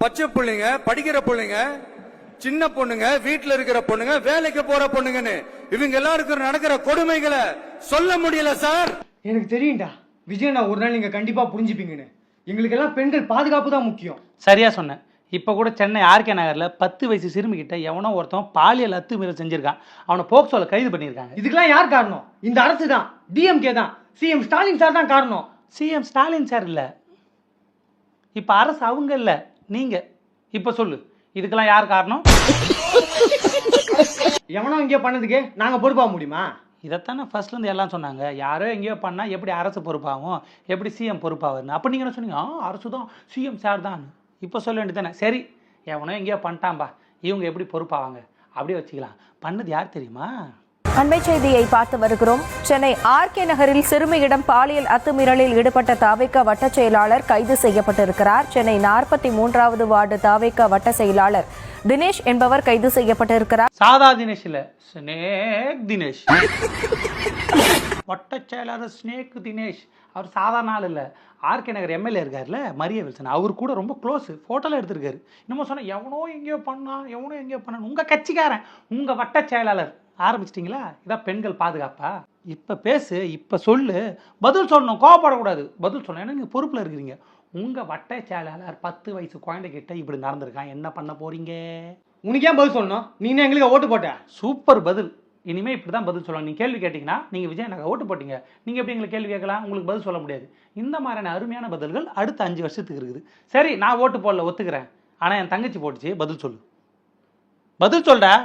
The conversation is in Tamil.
பச்சை பிள்ளைங்க, படிக்கிற பிள்ளைங்க, சின்ன பொண்ணுங்க, வீட்டுல இருக்கிற பொண்ணுங்க, வேலைக்கு போற பொண்ணுங்கன்னு இவங்க எல்லாருக்கும் நடக்கிற கொடுமைகளை சொல்ல முடியல சார். எனக்கு தெரியும்டா விஜய், நான் ஒரு நாள் நீங்க கண்டிப்பா புரிஞ்சுப்பீங்கன்னு. எங்களுக்கு எல்லாம் பெண்கள் பாதுகாப்பு தான் முக்கியம். சரியா சொன்னேன். இப்போ கூட சென்னை ஆர்கே நகரில் 10 வயசு சிறுமிகிட்ட எவனோ ஒருத்தன் பாலியல் அத்துமீறல் செஞ்சிருக்கான். அவனை போக்சோல கைது பண்ணியிருக்காங்க. இதுக்கெல்லாம் யார் காரணம்? இந்த அரசு தான், டிஎம்கே தான், சிஎம் ஸ்டாலின் சார் தான் காரணம். சிஎம் ஸ்டாலின் சார் இல்லை, இப்போ அரசு அவங்க இல்லை, நீங்கள். இப்போ சொல்லு, இதுக்கெல்லாம் யார் காரணம்? எவனோ இங்கே பண்ணதுக்கு நாங்கள் பொறுப்பாக முடியுமா? இதைத்தானே ஃபர்ஸ்ட்லேருந்து எல்லாம் சொன்னாங்க. யாரோ எங்கேயோ பண்ணால் எப்படி அரசு பொறுப்பாகும், எப்படி சிஎம் பொறுப்பாகுன்னு. அப்போ நீங்கள் என்ன சொன்னீங்க? அரசு தான், சிஎம் சார் தான். இப்போ சொல்ல வேண்டியது தானே. சரி, எவனோ எங்கேயோ பண்ணிட்டான்பா, இவங்க எப்படி பொறுப்பாவாங்க? அப்படியே வச்சுக்கலாம். பண்ணது யார் தெரியுமா? அண்மை செய்தியை பார்த்து வருகிறோம். சென்னை ஆர்கே நகரில் சிறுமியிடம் பாலியல் அத்துமீறலில் ஈடுபட்ட தாவேகா வட்ட செயலாளர் கைது செய்யப்பட்டிருக்கிறார். சென்னை 43வது வார்டு தாவேகா வட்ட செயலாளர் தினேஷ் என்பவர் கைது செய்யப்பட்டிருக்கிறார். சாதா தினேஷ் இல்ல, ஸ்னேக் தினேஷ். வட்ட செயலாளர் ஸ்னேக் தினேஷ். அவர் சாதாரண ஆள் இல்லை. ஆர்கே நகர் எம்எல்ஏ இருக்காருல்ல, மரிய வில்சன், அவர் கூட ரொம்ப க்ளோஸ். ஃபோட்டோலாம் எடுத்திருக்காரு. இன்னமும் சொன்னால் எவனோ எங்கேயோ பண்ணான், எவனோ எங்கேயோ பண்ணான். உங்கள் கட்சிக்காரன், உங்கள் வட்ட செயலாளர். ஆரம்பிச்சிட்டிங்களா? இதான் பெண்கள் பாதுகாப்பா? இப்போ பேசு, இப்போ சொல்லு, பதில் சொல்லணும், கோவப்படக்கூடாது, பதில் சொல்லணும். ஏன்னா நீங்கள் பொறுப்பில் இருக்கிறீங்க. உங்கள் வட்ட செயலாளர் 10 வயசு குழந்தைகிட்ட இப்படி நடந்திருக்கான், என்ன பண்ண போறீங்க? உனக்கு ஏன் பதில் சொல்லணும்? நீ என்ன எங்களுக்கு ஓட்டு போட்ட? சூப்பர் பதில். இனிமேல் இப்படி தான் பதில் சொல்லணும். நீங்கள் கேள்வி கேட்டிங்கன்னா, நீங்கள் விஜய் எனக்கு ஓட்டு போட்டீங்க, நீங்கள் எப்படி எங்களுக்கு கேள்வி கேட்கலாம்? உங்களுக்கு பதில் சொல்ல முடியாது. இந்த மாதிரியான அருமையான பதில்கள் அடுத்த 5 வருஷத்துக்கு இருக்குது. சரி, நான் ஓட்டு போடல, ஒத்துக்கிறேன். ஆனால் என் தங்கச்சி போட்டுச்சு, பதில் சொல்லு, பதில் சொல்டா.